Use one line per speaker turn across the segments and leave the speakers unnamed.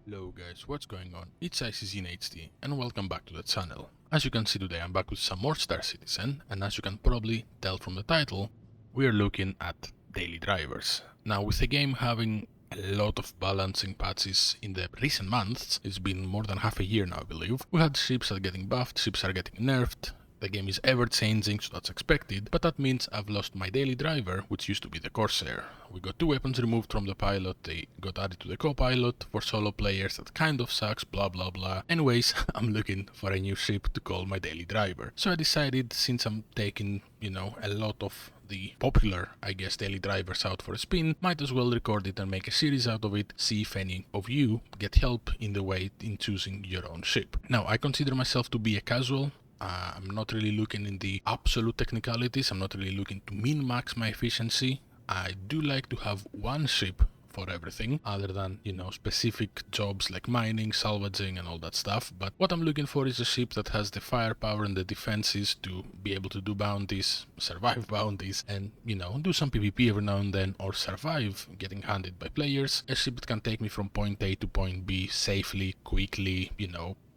Hello guys, what's going on? It's IcyZinHD and welcome back to the channel. As you can see today I'm back with some more Star Citizen, and as you can probably tell from the title, we are looking at daily drivers. Now with the game having a lot of balancing patches in the recent months, it's been more than half a year now I believe, we had ships are getting buffed, ships are getting nerfed. The game is ever changing, so that's expected, but that means I've lost my daily driver, which used to be the Corsair. We got 2 weapons removed from the pilot, they got added to the co-pilot. For solo players that kind of sucks, blah blah blah. Anyways, I'm looking for a new ship to call my daily driver. So I decided, since I'm taking, a lot of the popular, I guess, daily drivers out for a spin, might as well record it and make a series out of it, see if any of you get help in the way in choosing your own ship. Now, I consider myself to be a casual. I'm not really looking in the absolute technicalities, I'm not really looking to min-max my efficiency. I do like to have one ship for everything, other than, specific jobs like mining, salvaging and all that stuff. But what I'm looking for is a ship that has the firepower and the defenses to be able to do bounties, survive bounties, and, do some PvP every now and then, or survive getting hunted by players. A ship that can take me from point A to point B safely, quickly,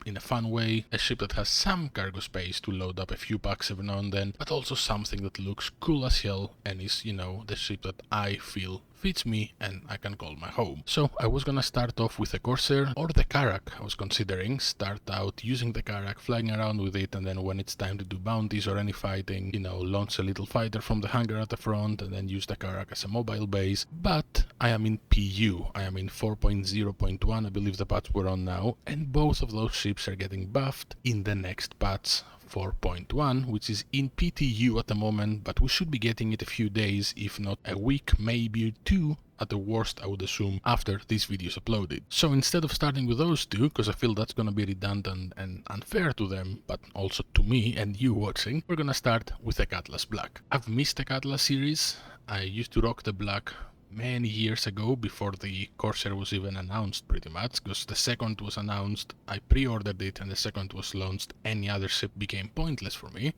in a fun way. A ship that has some cargo space to load up a few packs every now and then, but also something that looks cool as hell and is, the ship that I feel fits me and I can call my home. So I was gonna start off with the Corsair or the Karak. I was considering start out using the Karak, flying around with it, and then when it's time to do bounties or any fighting, launch a little fighter from the hangar at the front and then use the Karak as a mobile base. But I am in PU, I am in 4.0.1, I believe the patch we're on now, and both of those ships are getting buffed in the next patch 4.1, which is in PTU at the moment, but we should be getting it a few days, if not a week, maybe 2 at the worst, I would assume, after this video is uploaded. So instead of starting with those two, because I feel that's gonna be redundant and unfair to them, but also to me and you watching, we're gonna start with the Cutlass Black. I've missed the Cutlass series. I used to rock the Black many years ago, before the Corsair was even announced, pretty much, because the second was announced, I pre-ordered it, and the second was launched. Any other ship became pointless for me.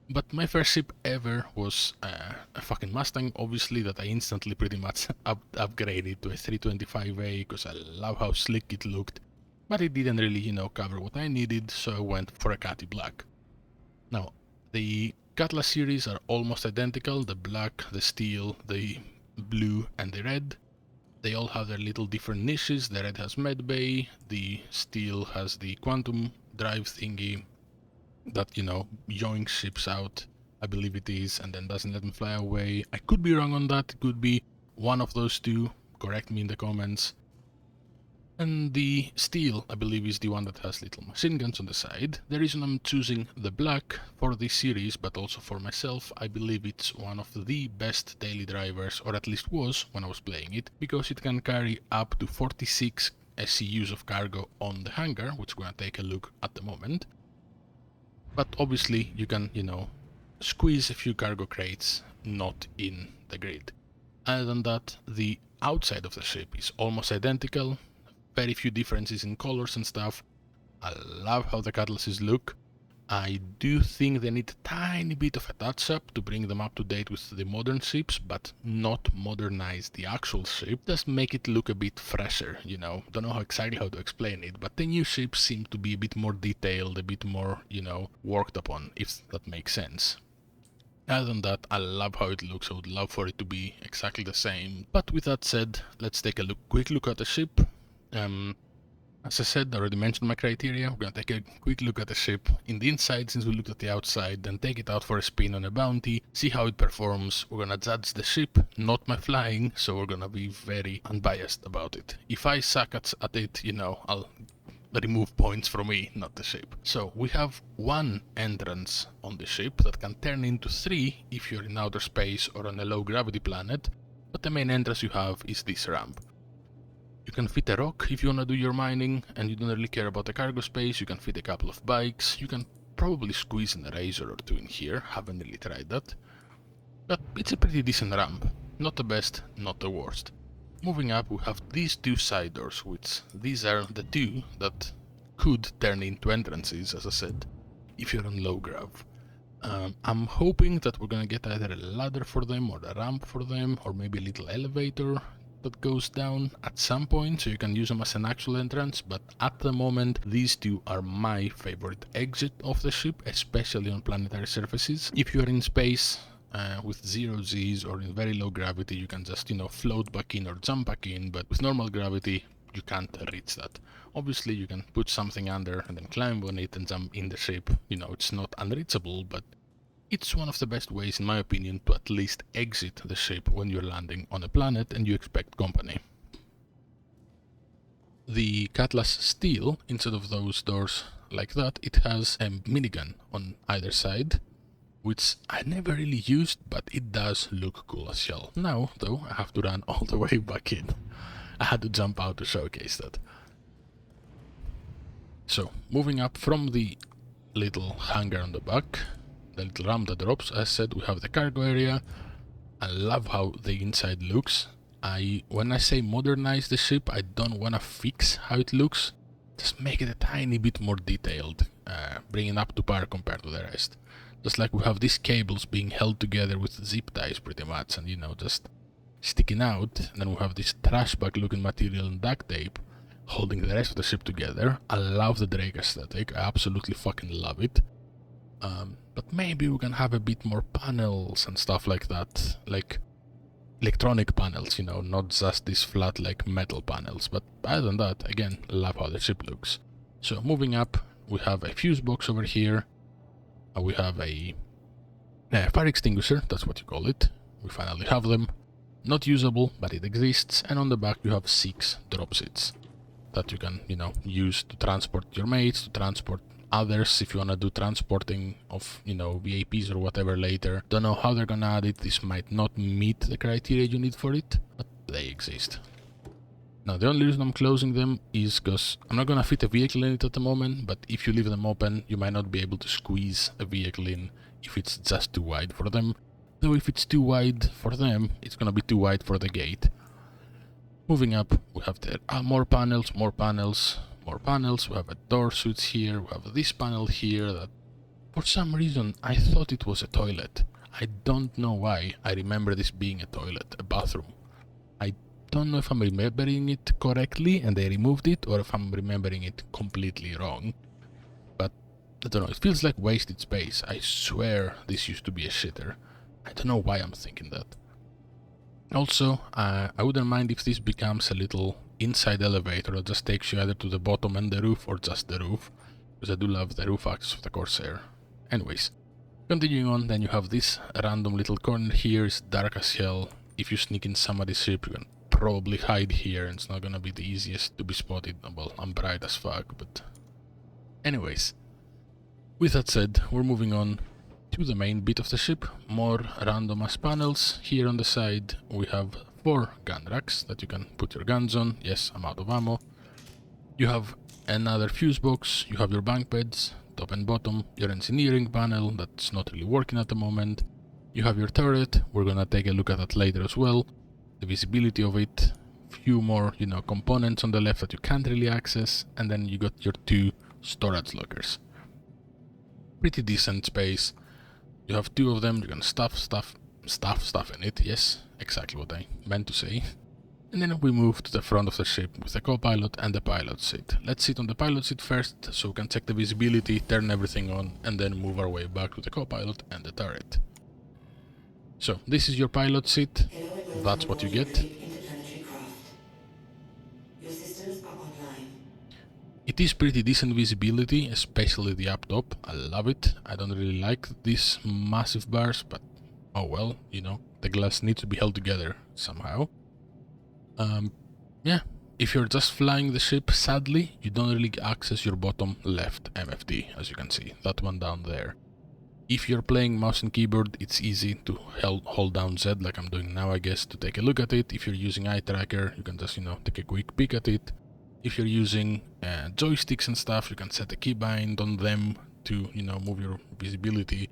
But my first ship ever was a fucking Mustang, obviously, that I instantly pretty much upgraded to a 325A, because I love how slick it looked. But it didn't really, cover what I needed, so I went for a Cutty Black. Now, the Cutlass series are almost identical, the black, the steel, the blue and the red. They all have their little different niches. The red has medbay, the steel has the quantum drive thingy that, yoinks ships out, I believe it is, and then doesn't let them fly away. I could be wrong on that, it could be one of those two, correct me in the comments. And the steel, I believe, is the one that has little machine guns on the side. The reason I'm choosing the black for this series, but also for myself, I believe it's one of the best daily drivers, or at least was when I was playing it, because it can carry up to 46 SCUs of cargo on the hangar, which we're gonna take a look at the moment. But obviously you can, squeeze a few cargo crates not in the grid. Other than that, the outside of the ship is almost identical. Very few differences in colors and stuff. I love how the Cutlasses look. I do think they need a tiny bit of a touch-up to bring them up to date with the modern ships, but not modernize the actual ship. Just make it look a bit fresher, Don't know exactly how to explain it, but the new ships seem to be a bit more detailed, a bit more, worked upon, if that makes sense. Other than that, I love how it looks. I would love for it to be exactly the same. But with that said, let's take a quick look at the ship. As I said, I already mentioned my criteria. We're gonna take a quick look at the ship in the inside, since we looked at the outside, then take it out for a spin on a bounty, see how it performs. We're gonna judge the ship, not my flying, so we're gonna be very unbiased about it. If I suck at it, I'll remove points from me, not the ship. So we have one entrance on the ship that can turn into 3 if you're in outer space or on a low gravity planet, but the main entrance you have is this ramp. You can fit a rock if you want to do your mining and you don't really care about the cargo space. You can fit a couple of bikes. You can probably squeeze in a razor or 2 in here. Haven't really tried that. But it's a pretty decent ramp. Not the best, not the worst. Moving up, we have these 2 side doors, which these are the 2 that could turn into entrances, as I said, if you're on low grav. I'm hoping that we're gonna get either a ladder for them or a ramp for them, or maybe a little elevator. that goes down at some point, so you can use them as an actual entrance, but at the moment these two are my favorite exit of the ship, especially on planetary surfaces. If you are in space with 0 G's or in very low gravity, you can just, float back in or jump back in, but with normal gravity you can't reach that. Obviously you can put something under and then climb on it and jump in the ship. It's not unreachable, but it's one of the best ways, in my opinion, to at least exit the ship when you're landing on a planet and you expect company. The Cutlass Steel, instead of those doors like that, it has a minigun on either side, which I never really used, but it does look cool as hell. Now, though, I have to run all the way back in. I had to jump out to showcase that. So, moving up from the little hangar on the back, the little ramp that drops, as said, we have the cargo area. I love how the inside looks. When I say modernize the ship, I don't want to fix how it looks, just make it a tiny bit more detailed, bring it up to par compared to the rest. Just like we have these cables being held together with zip ties pretty much, and just sticking out, and then we have this trash bag looking material and duct tape holding the rest of the ship together. I love the Drake aesthetic, I absolutely fucking love it. But maybe we can have a bit more panels and stuff like that, like electronic panels, not just these flat like metal panels. But other than that, again, love how the ship looks. So moving up, we have a fuse box over here. We have a fire extinguisher, that's what you call it. We finally have them. Not usable, but it exists. And on the back you have 6 drop seats that you can, use to transport your mates, to transport others if you want to do transporting of, VIPs or whatever later. Don't know how they're gonna add it. This might not meet the criteria you need for it, but they exist. Now, the only reason I'm closing them is because I'm not gonna fit a vehicle in it at the moment, but if you leave them open, you might not be able to squeeze a vehicle in if it's just too wide for them. Though if it's too wide for them, it's gonna be too wide for the gate. Moving up, we have the more panels. We have a door switch here, we have this panel here that for some reason I thought it was a toilet. I don't know why I remember this being a toilet, a bathroom. I don't know if I'm remembering it correctly and they removed it, or if I'm remembering it completely wrong. But I don't know, it feels like wasted space. I swear this used to be a shitter. I don't know why I'm thinking that. Also, I wouldn't mind if this becomes a little inside elevator that just takes you either to the bottom and the roof or just the roof, because I do love the roof access of the Corsair. Anyways, continuing on, then you have this random little corner here. It's dark as hell. If you sneak in somebody's ship, you can probably hide here and it's not gonna be the easiest to be spotted. Well, I'm bright as fuck, but anyways, with that said, we're moving on to the main bit of the ship. More random ass panels. Here on the side we have 4 gun racks that you can put your guns on. Yes, I'm out of ammo. You have another fuse box, you have your bunk beds, top and bottom, your engineering panel that's not really working at the moment. You have your turret, we're gonna take a look at that later as well. The visibility of it, few more, components on the left that you can't really access, and then you got your 2 storage lockers. Pretty decent space. You have 2 of them, you can stuff stuff in it. Yes, exactly what I meant to say. And then we move to the front of the ship with the co-pilot and the pilot seat. Let's sit on the pilot seat first, so we can check the visibility, turn everything on, and then move our way back to the co-pilot and the turret. So, this is your pilot seat. That's what you get. It is pretty decent visibility, especially the up top. I love it. I don't really like these massive bars, but oh well, the glass needs to be held together somehow. Yeah, if you're just flying the ship, sadly, you don't really access your bottom left MFD, as you can see, that one down there. If you're playing mouse and keyboard, it's easy to hold down Z like I'm doing now, I guess, to take a look at it. If you're using eye tracker, you can just, take a quick peek at it. If you're using joysticks and stuff, you can set a keybind on them to, move your visibility.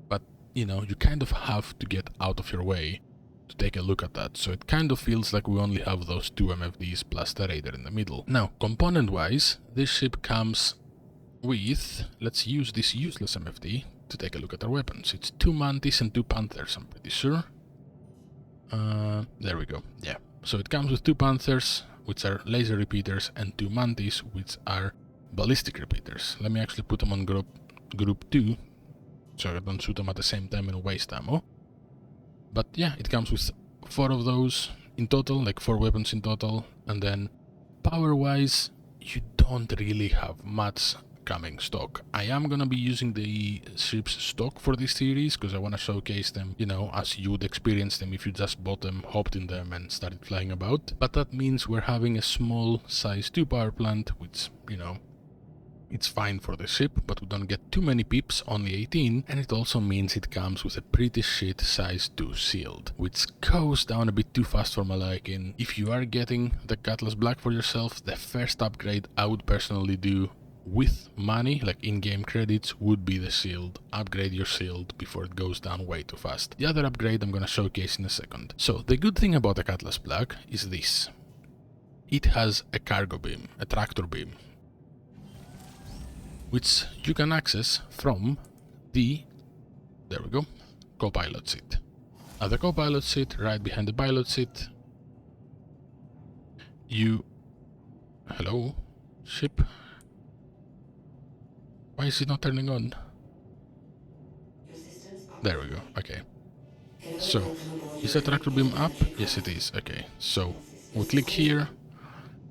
But, you kind of have to get out of your way to take a look at that. So it kind of feels like we only have those 2 MFDs plus the radar in the middle. Now, component-wise, this ship comes with... Let's use this useless MFD to take a look at our weapons. It's 2 Mantis and 2 Panthers, I'm pretty sure. There we go. Yeah, So it comes with 2 Panthers, which are laser repeaters, and 2 Mantis, which are ballistic repeaters. Let me actually put them on group 2, so I don't shoot them at the same time and waste ammo. But yeah, it comes with 4 of those in total, like 4 weapons in total, and then power-wise, you don't really have much coming stock. I am gonna be using the ship's stock for this series, because I want to showcase them, you know, as you would experience them if you just bought them, hopped in them, and started flying about. But that means we're having a small size 2 power plant, which, you know, it's fine for the ship, but we don't get too many pips, only 18, and it also means it comes with a pretty shit size 2 shield, which goes down a bit too fast for my liking. If you are getting the Cutlass Black for yourself, the first upgrade I would personally do with money, like in-game credits, would be the shield. Upgrade your shield before it goes down way too fast. The other upgrade I'm gonna showcase in a second. So the good thing about the Cutlass Black is this. It has a cargo beam, a tractor beam, which you can access from the, there we go, co-pilot seat. At the co-pilot seat, right behind the pilot seat, you... Hello? Ship? Why is it not turning on? There we go, okay. So, is the tractor beam up? Yes it is, okay. So, we click here,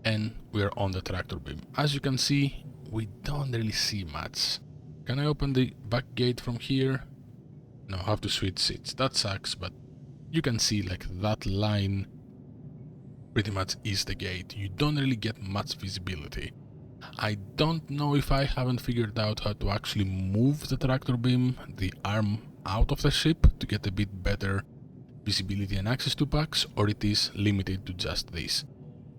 and we're on the tractor beam. As you can see, we don't really see much. Can I open the back gate from here? No, I have to switch seats. That sucks, but you can see like that line pretty much is the gate. You don't really get much visibility. I don't know if I haven't figured out how to actually move the tractor beam, the arm, out of the ship to get a bit better visibility and access to packs, or it is limited to just this.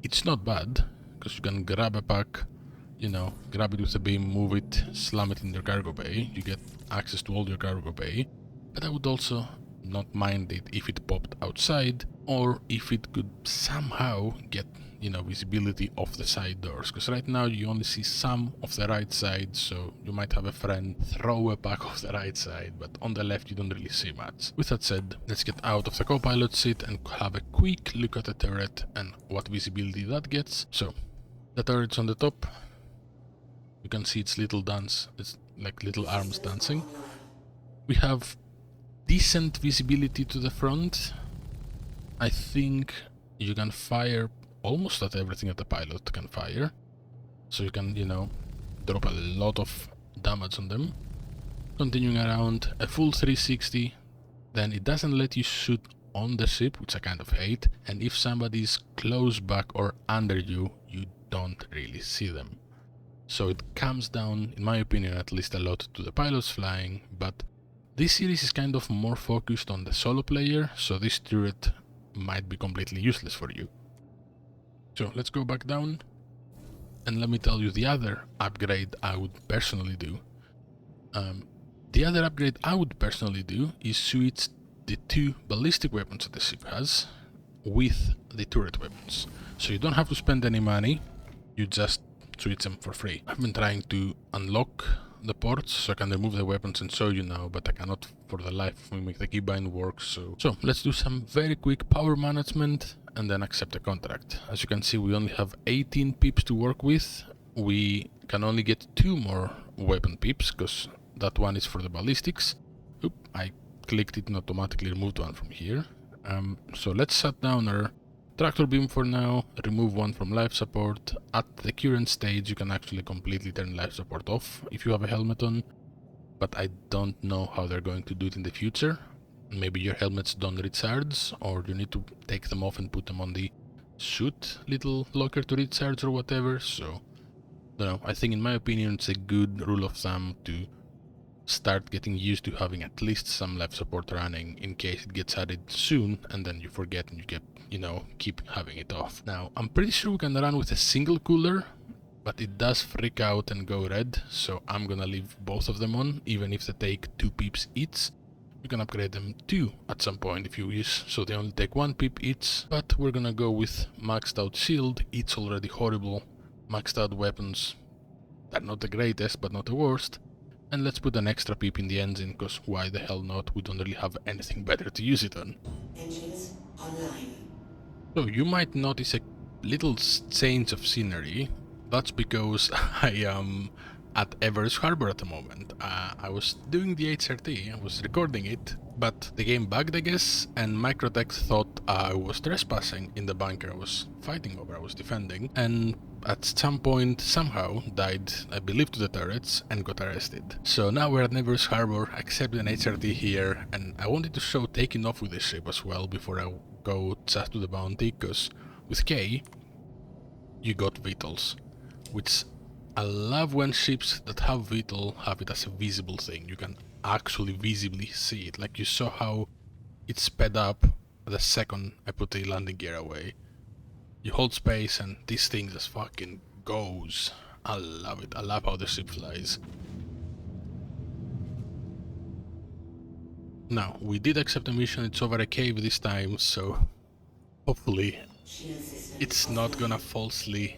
It's not bad, because you can grab a pack, you know, grab it with a beam, move it, slam it in your cargo bay, you get access to all your cargo bay, but I would also not mind it if it popped outside, or if it could somehow get, you know, visibility of the side doors, because right now you only see some of the right side, so you might have a friend throw a pack off the right side, but on the left you don't really see much. With that said, let's get out of the co-pilot seat and have a quick look at the turret and what visibility that gets. So, the turret's on the top. You can see its little dance, it's like little arms dancing. We have decent visibility to the front. I think you can fire almost at everything that the pilot can fire. So you can, you know, drop a lot of damage on them. Continuing around, a full 360, then it doesn't let you shoot on the ship, which I kind of hate, and if somebody is close back or under you, you don't really see them. So it comes down, in my opinion at least, a lot to the pilots flying, but this series is kind of more focused on the solo player, so this turret might be completely useless for you. So let's go back down, and let me tell you the other upgrade I would personally do. The other upgrade I would personally do is switch the 2 ballistic weapons that the ship has with the turret weapons. So you don't have to spend any money, you just switch them for free. I've been trying to unlock the ports so I can remove the weapons and show you now, but I cannot for the life of me make the keybind work, so let's do some very quick power management and then accept the contract. As you can see, we only have 18 pips to work with. We can only get 2 more weapon pips, because that one is for the ballistics. Oop, I clicked it and automatically removed one from here. So let's shut down our tractor beam for now, remove one from life support. At the current stage you can actually completely turn life support off if you have a helmet on, but I don't know how they're going to do it in the future. Maybe your helmets don't recharge, or you need to take them off and put them on the shoot little locker to recharge or whatever, so don't know. I think in my opinion it's a good rule of thumb to start getting used to having at least some life support running in case it gets added soon and then you forget and you get, you know, keep having it off. Now, I'm pretty sure we can run with a single cooler, but it does freak out and go red, so I'm gonna leave both of them on, even if they take 2 pips each. You can upgrade them too at some point if you wish, so they only take 1 pip each, but we're gonna go with maxed out shield. It's already horrible. Maxed out weapons, they're not the greatest, but not the worst. And let's put an extra pip in the engine, because why the hell not? We don't really have anything better to use it on.
Engines online.
So you might notice a little change of scenery. That's because I am at Everest Harbor at the moment. I was doing the HRT, I was recording it, but the game bugged, I guess, and Microtech thought I was trespassing in the bunker I was fighting over, I was defending, and at some point somehow died, I believe, to the turrets and got arrested. So now we're at Everest Harbor, accepted an HRT here, and I wanted to show taking off with the ship as well before I go just to the bounty, because with K you got vitals, which I love when ships that have vital have it as a visible thing. You can actually visibly see it, like you saw how it sped up the second I put the landing gear away. You hold space and this thing just fucking goes. I love it. I love how the ship flies. Now, we did accept a mission. It's over a cave this time, so hopefully it's not gonna falsely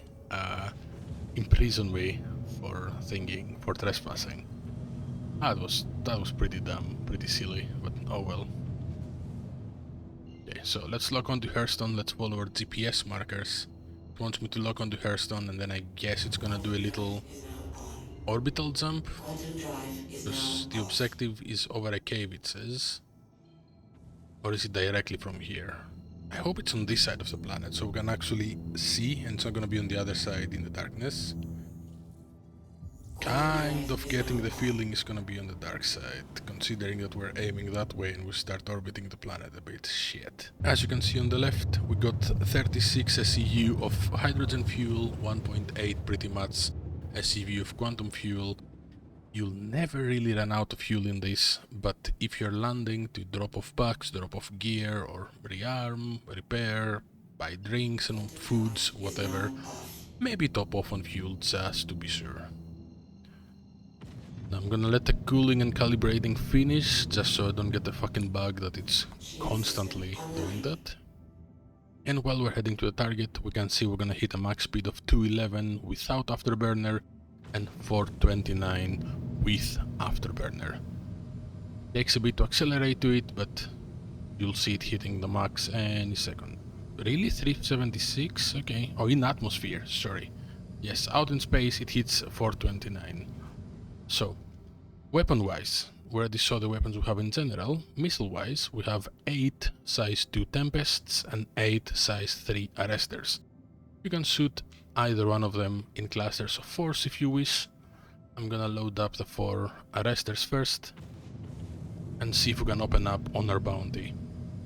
imprison me for trespassing. That was pretty dumb, pretty silly, but oh well. Okay, so let's lock onto Hearthstone, let's follow our GPS markers. It wants me to lock onto Hearthstone, and then I guess it's gonna do a little orbital jump, because the objective is over a cave, it says. Or is it directly from here? I hope it's on this side of the planet, so we can actually see, and it's not gonna be on the other side in the darkness. Kind of getting the feeling it's gonna be on the dark side, considering that we're aiming that way and we start orbiting the planet a bit. Shit. As you can see on the left, we got 36 SCU of hydrogen fuel, 1.8 pretty much SCU of quantum fuel. You'll never really run out of fuel in this, but if you're landing to drop off packs, drop off gear, or rearm, repair, buy drinks and foods, whatever, maybe top off on fuel just to be sure. Now I'm gonna let the cooling and calibrating finish, just so I don't get the fucking bug that it's constantly doing that. And while we're heading to the target, we can see we're gonna hit a max speed of 211 without afterburner and 429 with afterburner. Takes a bit to accelerate to it, but you'll see it hitting the max any second. Really? 376? Okay. Oh, in atmosphere, sorry. Yes, out in space it hits 429. So, weapon-wise, we already saw the weapons we have in general. Missile-wise, we have 8 size 2 Tempests and 8 size 3 Arresters. You can shoot either one of them in clusters of 4s if you wish. I'm gonna load up the 4 Arresters first and see if we can open up on our bounty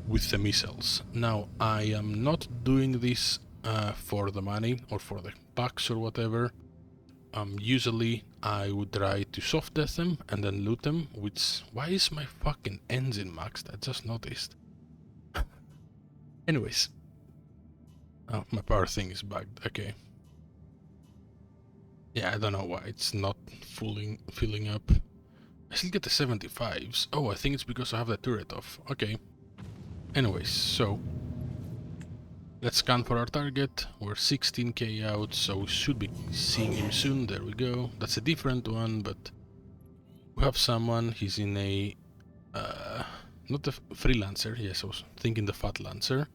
with the missiles. Now, I am not doing this for the money or for the packs or whatever. Usually I would try to soft death them and then loot them, which... Why is my fucking engine maxed? I just noticed. Anyways. Oh, my power thing is bugged, okay. Yeah, I don't know why it's not filling up. I still get the 75s. Oh, I think it's because I have the turret off. Okay. Anyways, so... Let's scan for our target. We're 16k out, so we should be seeing him soon. There we go. That's a different one, but we have someone. He's in a not a freelancer. Yes, I was thinking the fat lancer.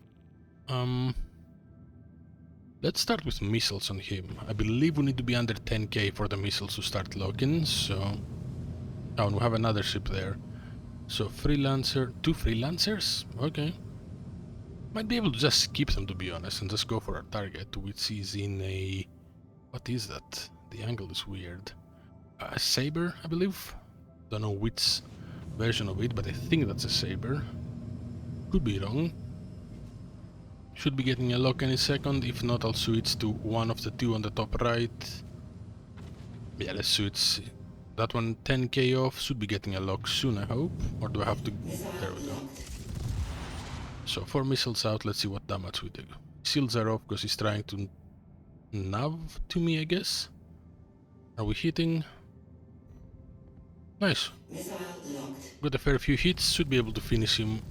Let's start with missiles on him. I believe we need to be under 10k for the missiles to start locking. So, oh, and we have another ship there. So freelancer, 2 freelancers. Okay. Might be able to just skip them, to be honest, and just go for our target, which is in a... What is that? The angle is weird. A saber, I believe? Don't know which version of it, but I think that's a saber. Could be wrong. Should be getting a lock any second. If not, I'll switch to one of the 2 on the top right. Yeah, let's switch. That one 10k off. Should be getting a lock soon, I hope. Or do I have to... There we go. So 4 missiles out, let's see what damage we do. Shields are off because he's trying to nav to me, I guess. Are we hitting? Nice. Got a fair few hits, should be able to finish him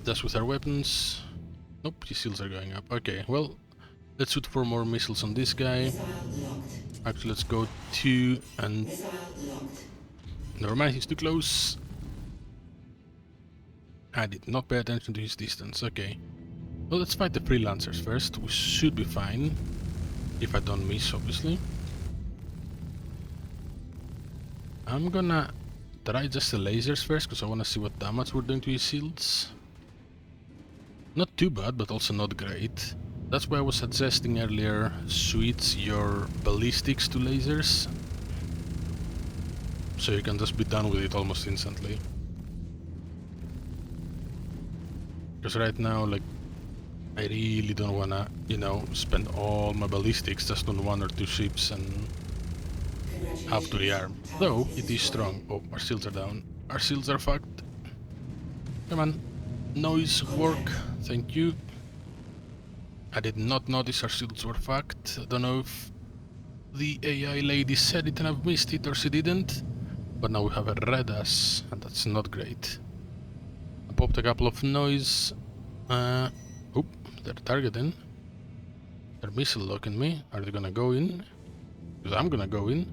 just with our weapons. Nope, his shields are going up. Okay, well, let's shoot 4 more missiles on this guy. Actually, let's go 2 and... Never mind, he's too close. I did not pay attention to his distance, okay. Well, let's fight the freelancers first. We should be fine. If I don't miss, obviously. I'm gonna try just the lasers first, because I want to see what damage we're doing to his shields. Not too bad, but also not great. That's why I was suggesting earlier, switch your ballistics to lasers. So you can just be done with it almost instantly. Because right now, like, I really don't wanna, you know, spend all my ballistics just on 1 or 2 ships and have to rearm. Though, it is strong. Oh, our shields are down. Our shields are fucked. Come on. Noise work. Thank you. I did not notice our shields were fucked. I don't know if the AI lady said it and I've missed it or she didn't. But now we have a red ass, and that's not great. I popped a couple of noise. Oop, they're targeting. They're missile locking me. Are they gonna go in? Because I'm gonna go in.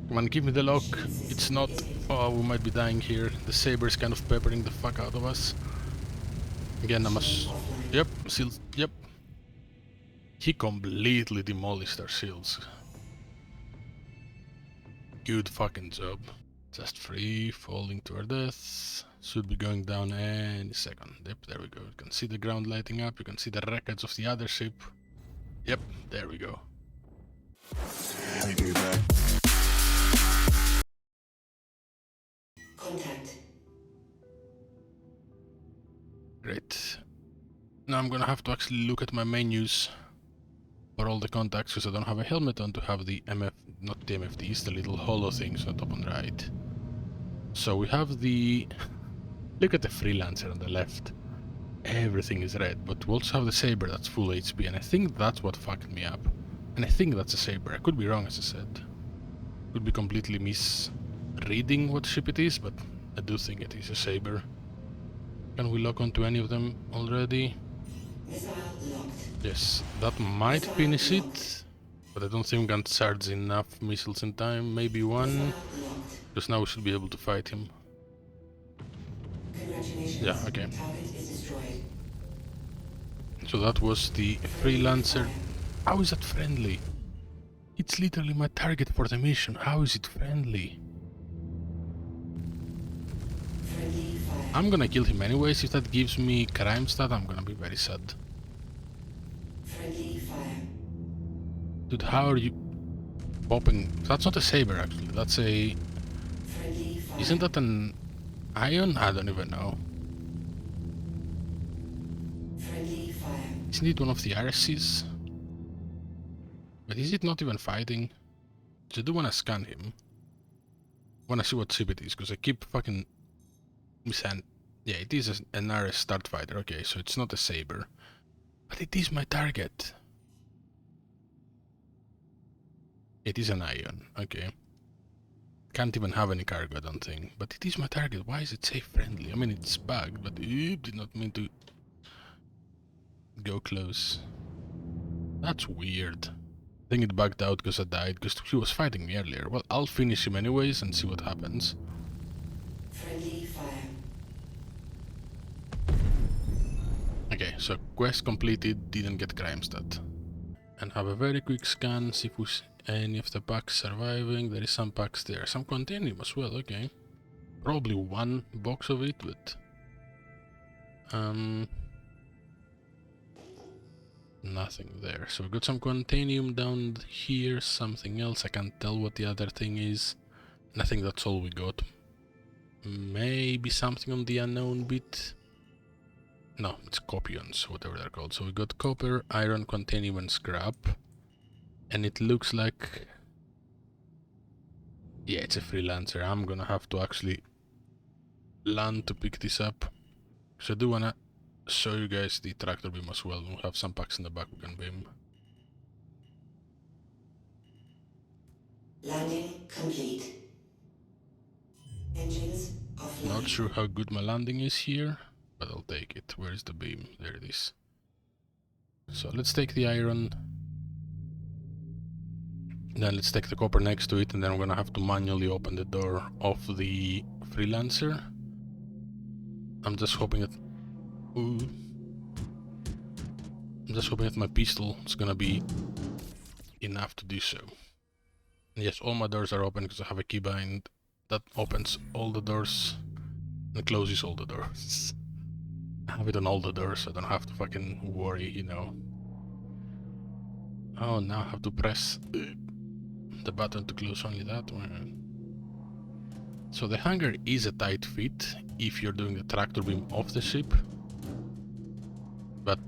Come on, give me the lock. It's not. Oh, we might be dying here. The saber is kind of peppering the fuck out of us. Again, I must. Yep, shields. Yep. He completely demolished our shields. Good fucking job. Just free falling to our death. Should be going down any second. Yep, there we go. You can see the ground lighting up. You can see the wreckage of the other ship. Yep, there we go.
Contact.
Great. Now I'm gonna have to actually look at my menus for all the contacts, because I don't have a helmet on to have the not the MFDs, the little hollow things on top on the right. So we have the... Look at the freelancer on the left. Everything is red, but we also have the saber that's full HP, and I think that's what fucked me up. And I think that's a saber. I could be wrong, as I said. Could be completely misreading what ship it is, but I do think it is a saber. Can we lock onto any of them already?
Missile locked.
Yes, that might finish it, but I don't think we can charge enough missiles in time. Maybe one, because now we should be able to fight him.
Congratulations.
Yeah, okay.
Target is destroyed.
So that was the freelancer. How is that friendly? It's literally my target for the mission. How is it friendly?
Friendly fire.
I'm gonna kill him anyways. If that gives me crime stat, I'm gonna be very sad.
Friendly fire.
Dude, how are you popping? That's not a saber, actually. That's a...
Friendly fire.
Isn't that an ion? I don't even know.
Friendly fire.
Isn't it one of the RSCs? But is it not even fighting? So I do wanna scan him. Wanna see what ship it is, because I keep fucking missing. Yeah, it is an RS starfighter. Okay, so it's not a saber. But it is my target. It is an ion. Okay. Can't even have any cargo, I don't think. But it is my target. Why is it safe friendly? I mean, it's bugged, but did not mean to go close. That's weird. I think it bugged out because I died, because he was fighting me earlier. Well, I'll finish him anyways and see what happens.
Friendly fire.
Okay, so quest completed, didn't get crime stat. And have a very quick scan, see if we see any of the packs surviving. There is some packs there, some containium as well, okay. Probably one box of it, but... nothing there. So we got some containium down here, something else, I can't tell what the other thing is. And I think that's all we got. Maybe something on the unknown bit. No, it's copions, whatever they're called. So we got copper, iron, containium and scrap. And it looks like... Yeah, it's a freelancer. I'm gonna have to actually land to pick this up. So I do wanna show you guys the tractor beam as well. We'll have some packs in the back we can beam.
Landing complete. Engines offline.
Not sure how good my landing is here, but I'll take it. Where is the beam? There it is. So let's take the iron. Then let's take the copper next to it, and then I'm gonna have to manually open the door of the freelancer. I'm just hoping that... Ooh. I'm just hoping that my pistol is gonna be enough to do so. And yes, all my doors are open because I have a keybind that opens all the doors and closes all the doors. I have it on all the doors, so I don't have to fucking worry, you know. Oh, now I have to press the button to close only that one. So the hangar is a tight fit if you're doing the tractor beam off the ship. But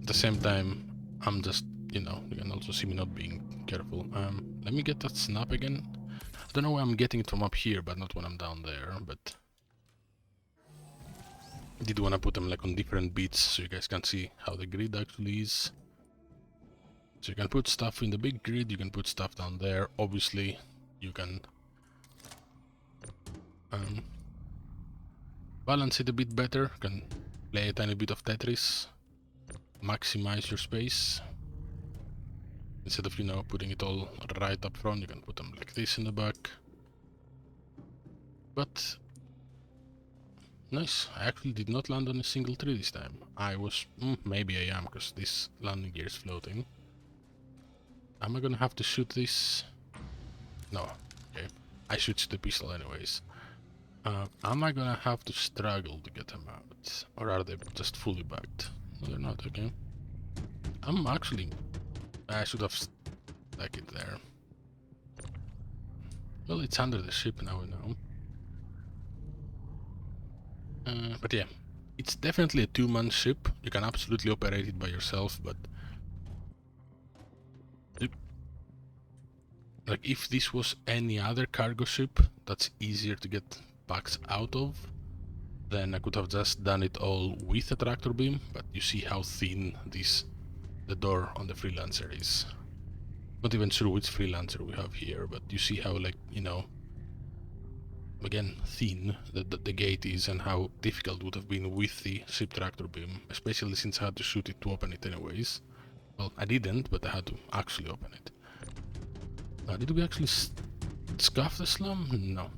at the same time, I'm just, you know, you can also see me not being careful. Let me get that snap again. I don't know where I'm getting it from up here, but not when I'm down there, but I did want to put them like on different beats so you guys can see how the grid actually is. So you can put stuff in the big grid, you can put stuff down there. Obviously, you can balance it a bit better, you can play a tiny bit of Tetris, maximize your space. Instead of, you know, putting it all right up front, you can put them like this in the back. But nice, I actually did not land on a single tree this time. I was, maybe I am, because this landing gear is floating. Am I gonna have to shoot this? No, okay. I shoot the pistol anyways. Am I gonna have to struggle to get them out? Or are they just fully bugged? No, they're not, okay. I'm actually... I should have stuck it there. Well, it's under the ship now, we know. But yeah, it's definitely a two-man ship. You can absolutely operate it by yourself, but... like, if this was any other cargo ship that's easier to get packs out of, then I could have just done it all with a tractor beam, but you see how thin the door on the Freelancer is. Not even sure which Freelancer we have here, but you see how, like, you know, again, thin the gate is and how difficult it would have been with the ship tractor beam, especially since I had to shoot it to open it anyways. Well, I didn't, but I had to actually open it. Did we actually scuff the slum? No.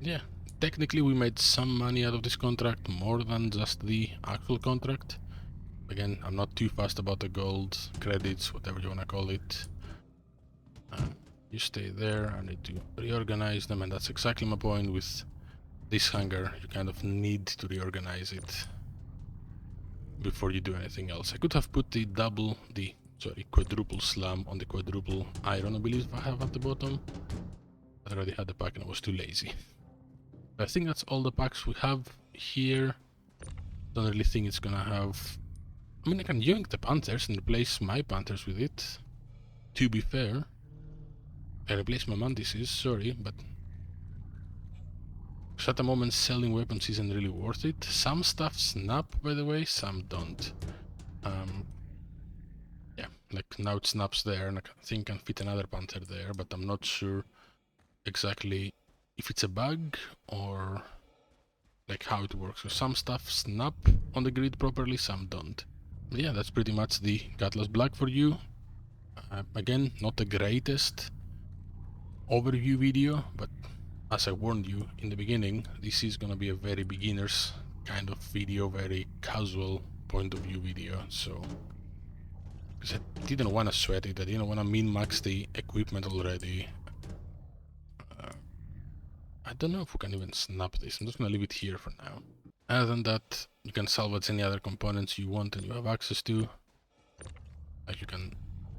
Yeah, technically we made some money out of this contract, more than just the actual contract. Again, I'm not too fast about the gold, credits, whatever you wanna call it. You stay there, I need to reorganize them, and that's exactly my point with this hangar. You kind of need to reorganize it before you do anything else. I could have put the quadruple slam on the quadruple iron, I believe I have at the bottom. I already had the pack and I was too lazy. I think that's all the packs we have here. Don't really think it's gonna have... I mean, I can yoink the Panthers and replace my Panthers with it. To be fair, I replaced my Mantises, sorry, but... at the moment, selling weapons isn't really worth it. Some stuff snap, by the way, some don't. Yeah, like now it snaps there, and I think I can fit another Panther there, but I'm not sure exactly if it's a bug or like how it works. So some stuff snap on the grid properly, some don't. But yeah, that's pretty much the Cutlass Black for you. Again, not the greatest overview video, but as I warned you in the beginning, this is gonna be a very beginner's kind of video, very casual point of view video, so... because I didn't want to sweat it, I didn't want to min-max the equipment already. I don't know if we can even snap this, I'm just gonna leave it here for now. Other than that, you can salvage any other components you want and you have access to. Like you can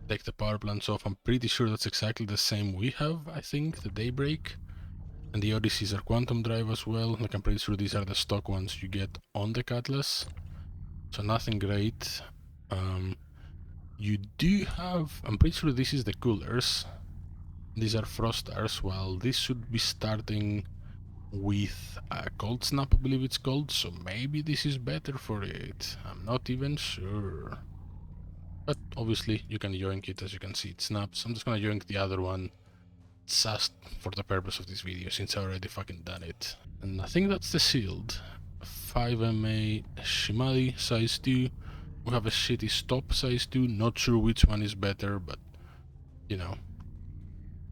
take the power plants off, I'm pretty sure that's exactly the same we have, I think, the Daybreak. And the Odysseys are quantum drive as well, like I'm pretty sure these are the stock ones you get on the Cutlass. So nothing great. You do have, I'm pretty sure this is the coolers. These are Frost Stars, while this should be starting with a Cold Snap, I believe it's called, so maybe this is better for it. I'm not even sure. But obviously you can yoink it, as you can see it snaps. I'm just gonna yoink the other one just for the purpose of this video, since I already fucking done it. And I think that's the shield. 5MA Shimadi size 2. We have a shitty stop size 2, not sure which one is better, but you know,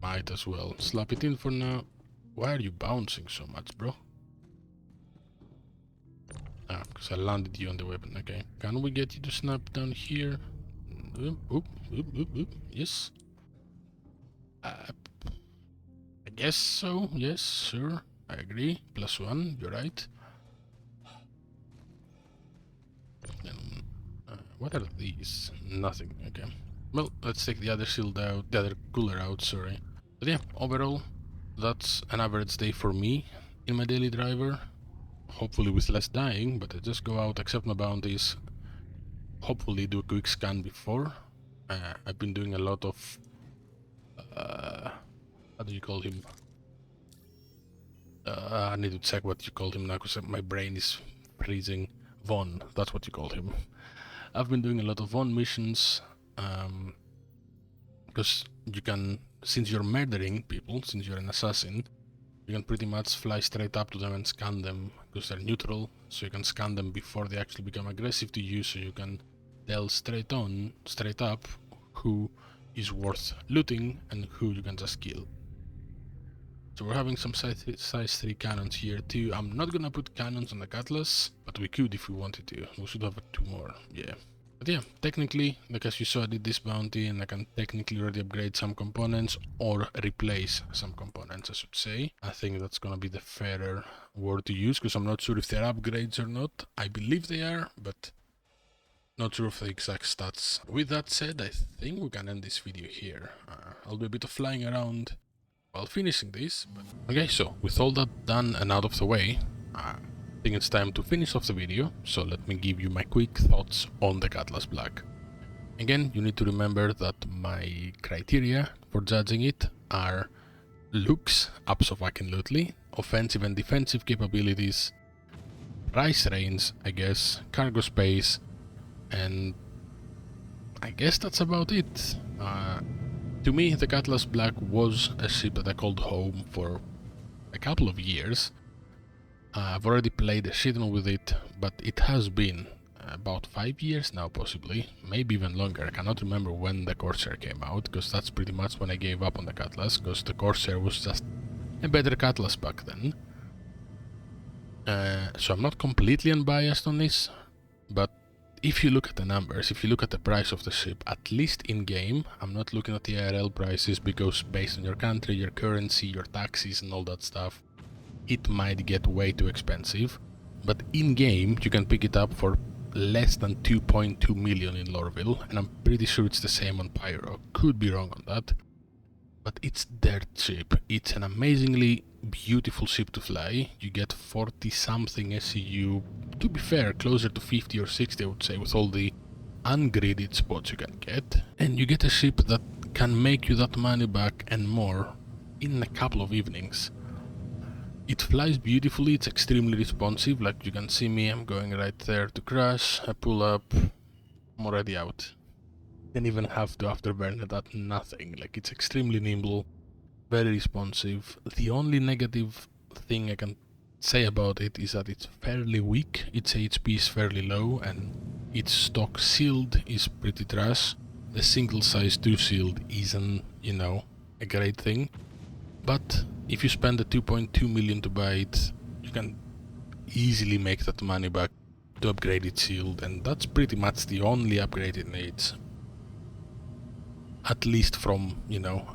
might as well slap it in for now. Why are you bouncing so much, bro? Ah, because I landed you on the weapon. Okay. Can we get you to snap down here? Oop, oop, oop, oop, oop. Yes. I guess so. Yes, sure. I agree. +1. You're right. Then, what are these? Nothing. Okay. Well, let's take the other shield out. The other cooler out. Sorry. But yeah, overall, that's an average day for me in my daily driver. Hopefully with less dying, but I just go out, accept my bounties, hopefully do a quick scan before. I've been doing a lot of how do you call him? I need to check what you called him now because my brain is freezing. Von, that's what you called him. I've been doing a lot of Von missions because you can, since you're murdering people, since you're an assassin, you can pretty much fly straight up to them and scan them because they're neutral, so you can scan them before they actually become aggressive to you, so you can tell straight up who is worth looting and who you can just kill. So we're having some size 3 cannons here too. I'm not gonna put cannons on the Cutlass, but we could if we wanted to. We should have 2 more, yeah. But yeah, technically, like as you saw, I did this bounty and I can technically already upgrade some components or replace some components, I should say. I think that's gonna be the fairer word to use, because I'm not sure if they're upgrades or not. I believe they are, but not sure of the exact stats. With that said, I think we can end this video here. I'll do a bit of flying around while finishing this. But okay, so with all that done and out of the way, I think it's time to finish off the video, so let me give you my quick thoughts on the Cutlass Black. Again, you need to remember that my criteria for judging it are looks, absolutely, offensive and defensive capabilities, price range, I guess, cargo space, and I guess that's about it. To me, the Cutlass Black was a ship that I called home for a couple of years. I've already played a shitton with it, but it has been about 5 years now, possibly, maybe even longer. I cannot remember when the Corsair came out, because that's pretty much when I gave up on the Cutlass, because the Corsair was just a better Cutlass back then. So I'm not completely unbiased on this, but if you look at the numbers, if you look at the price of the ship, at least in-game, I'm not looking at the IRL prices, because based on your country, your currency, your taxes and all that stuff, it might get way too expensive, but in-game you can pick it up for less than 2.2 million in Lorville, and I'm pretty sure it's the same on Pyro. Could be wrong on that, but it's dirt cheap. It's an amazingly beautiful ship to fly. You get 40 something SCU, to be fair, closer to 50 or 60 I would say, with all the ungraded spots you can get, and you get a ship that can make you that money back and more in a couple of evenings. It flies beautifully, it's extremely responsive, like you can see me, I'm going right there to crash, I pull up, I'm already out. Didn't even have to afterburn that, nothing, like it's extremely nimble, very responsive. The only negative thing I can say about it is that it's fairly weak, its HP is fairly low, and its stock shield is pretty trash. The single size 2 shield isn't, a great thing. But if you spend the 2.2 million to buy it, you can easily make that money back to upgrade its shield, and that's pretty much the only upgrade it needs. At least from,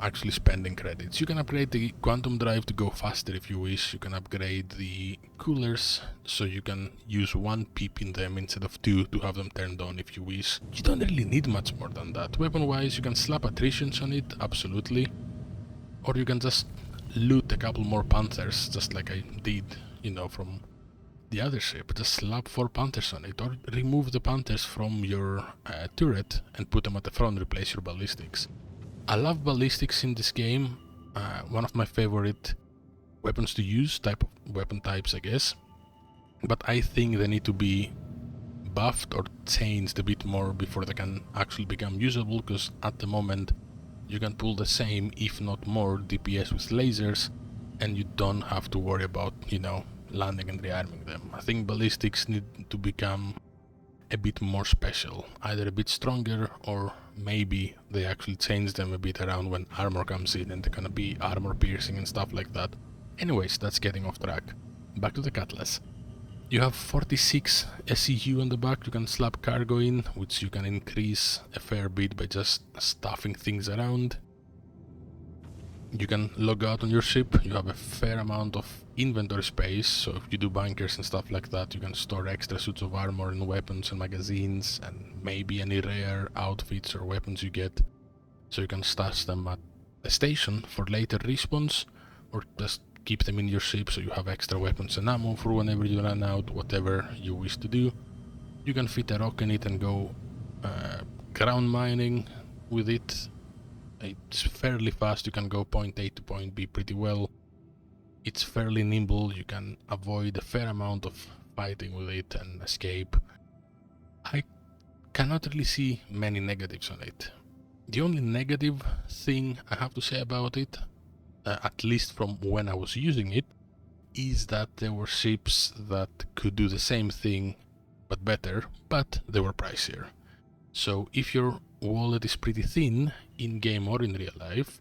actually spending credits. You can upgrade the quantum drive to go faster if you wish. You can upgrade the coolers so you can use 1 peep in them instead of 2 to have them turned on if you wish. You don't really need much more than that. Weapon wise, you can slap attritions on it, absolutely. Or you can just loot a couple more Panthers, just like I did, from the other ship. Just slap 4 Panthers on it, or remove the Panthers from your turret and put them at the front, replace your ballistics. I love ballistics in this game, one of my favorite weapons to use, weapon types I guess, but I think they need to be buffed or changed a bit more before they can actually become usable, because at the moment you can pull the same, if not more, DPS with lasers, and you don't have to worry about, landing and rearming them. I think ballistics need to become a bit more special, either a bit stronger, or maybe they actually change them a bit around when armor comes in and they're gonna be armor piercing and stuff like that. Anyways, that's getting off track. Back to the Cutlass. You have 46 SEU on the back, you can slap cargo in, which you can increase a fair bit by just stuffing things around. You can log out on your ship, you have a fair amount of inventory space, so if you do bunkers and stuff like that, you can store extra suits of armor and weapons and magazines, and maybe any rare outfits or weapons you get, so you can stash them at a station for later respawns, or just keep them in your ship so you have extra weapons and ammo for whenever you run out, whatever you wish to do. You can fit a rock in it and go ground mining with it. It's fairly fast, you can go point A to point B pretty well. It's fairly nimble, you can avoid a fair amount of fighting with it and escape. I cannot really see many negatives on it. The only negative thing I have to say about it, at least from when I was using it, is that there were ships that could do the same thing but better, but they were pricier. So if your wallet is pretty thin, in-game or in real life,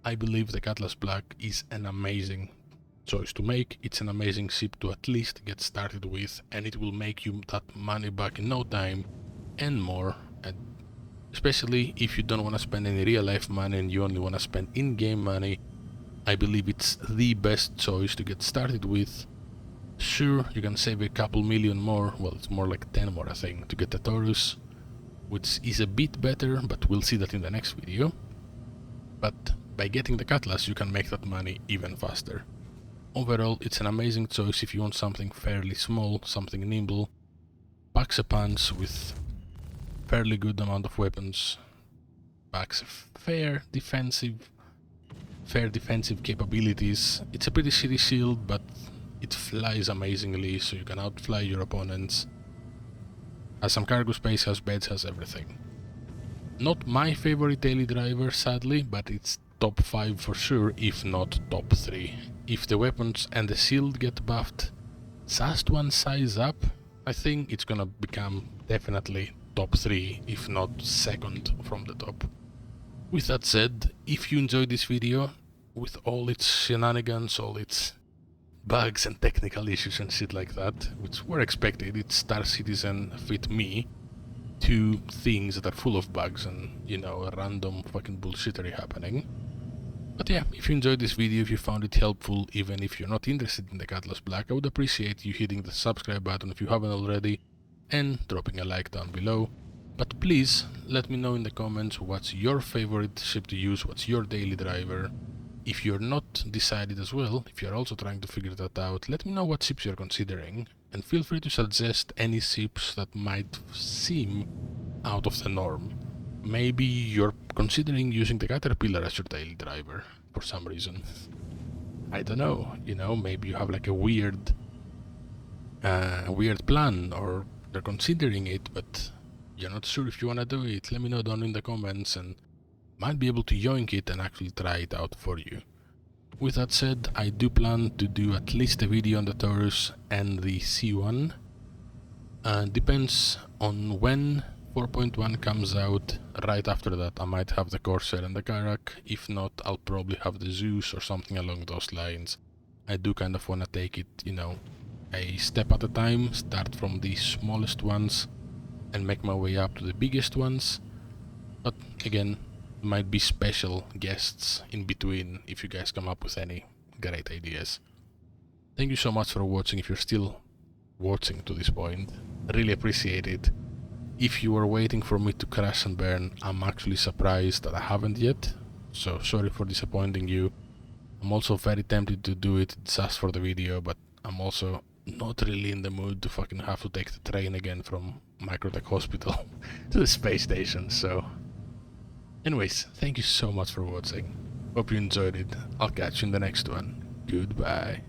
I believe the Cutlass Black is an amazing choice to make. It's an amazing ship to at least get started with, and it will make you that money back in no time and more, and especially if you don't want to spend any real life money and you only want to spend in-game money. I believe it's the best choice to get started with. Sure, you can save a couple million more, well, it's more like 10 more I think, to get the Taurus, which is a bit better, but we'll see that in the next video. But by getting the Cutlass you can make that money even faster. Overall, it's an amazing choice if you want something fairly small, something nimble, packs a punch with fairly good amount of weapons, packs fair defensive capabilities. It's a pretty shitty shield, but it flies amazingly, so you can outfly your opponents. Has some cargo space, has beds, has everything. Not my favorite daily driver, sadly, but it's top 5 for sure, if not top 3. If the weapons and the shield get buffed just one size up, I think it's gonna become definitely top 3, if not second from the top. With that said, if you enjoyed this video, with all its shenanigans, all its bugs and technical issues and shit like that, which were expected, it's Star Citizen fit me, to things that are full of bugs and, you know, random fucking bullshittery happening. But yeah, if you enjoyed this video, if you found it helpful, even if you're not interested in the Cutlass Black, I would appreciate you hitting the subscribe button if you haven't already, and dropping a like down below. But please, let me know in the comments what's your favorite ship to use, what's your daily driver. If you're not decided as well, if you're also trying to figure that out, let me know what ships you're considering, and feel free to suggest any ships that might seem out of the norm. Maybe you're considering using the Caterpillar as your daily driver, for some reason. I don't know, you know, maybe you have like a weird plan, or you're considering it, but you're not sure if you wanna do it. Let me know down in the comments, and might be able to yoink it and actually try it out for you. With that said, I do plan to do at least a video on the Taurus and the C1. Depends on when 4.1 comes out. Right after that I might have the Corsair and the Karak. If not, I'll probably have the Zeus or something along those lines. I do kind of want to take it, you know, a step at a time, start from the smallest ones and make my way up to the biggest ones. But again, might be special guests in between if you guys come up with any great ideas. Thank you so much for watching. If you're still watching to this point, really appreciate it. If you were waiting for me to crash and burn, I'm actually surprised that I haven't yet, so sorry for disappointing you. I'm also very tempted to do it just for the video, but I'm also not really in the mood to fucking have to take the train again from Microtech Hospital to the space station, so... Anyways, thank you so much for watching. Hope you enjoyed it. I'll catch you in the next one. Goodbye.